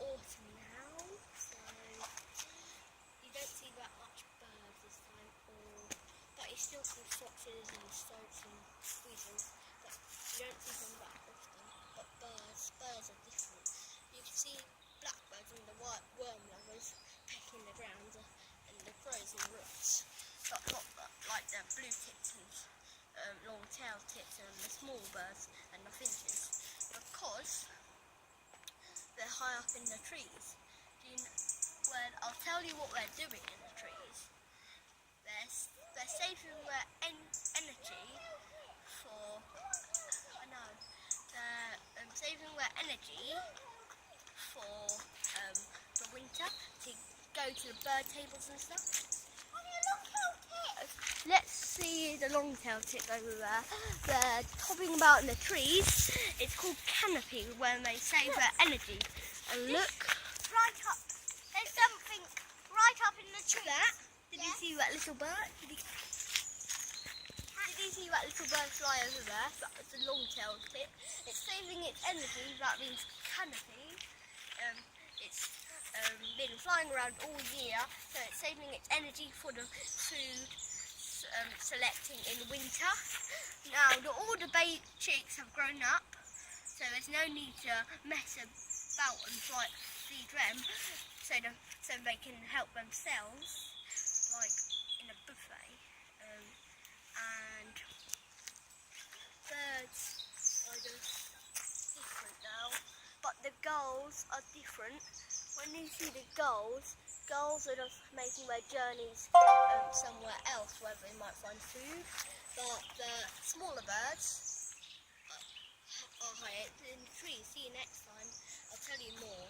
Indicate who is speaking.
Speaker 1: autumn now, so you don't see that much birds this time, but you still see foxes and stoats and weasels, but you don't see them that often. But birds are different. You can see blackbirds and the white worm lovers pecking the ground, and the crows and the rooks, but not like the blue tits and long-tailed tits and the small birds and the finches, because they're high up in the trees. Well, I'll tell you what they're doing in the trees. They're saving their energy for, they're saving their energy for the winter to go to the bird tables and stuff. Let's see the long-tailed tit over there. They're topping about in the trees. It's called canopy, where they save their energy. And look,
Speaker 2: right up. There's something right up in the tree.
Speaker 1: Did you see that little bird? Did you see that little bird fly over there? That's a long-tailed tit. It's saving its energy. That means canopy. It's been flying around all year, so it's saving its energy for the food selecting in winter. Now all the baby chicks have grown up, so there's no need to mess about and feed them, so they can help themselves, like in a buffet. And birds are just different now, but the gulls are different. When you see the gulls are just making their journeys somewhere else where they might find food, but the smaller birds are higher in the trees. See you next time. I'll tell you more.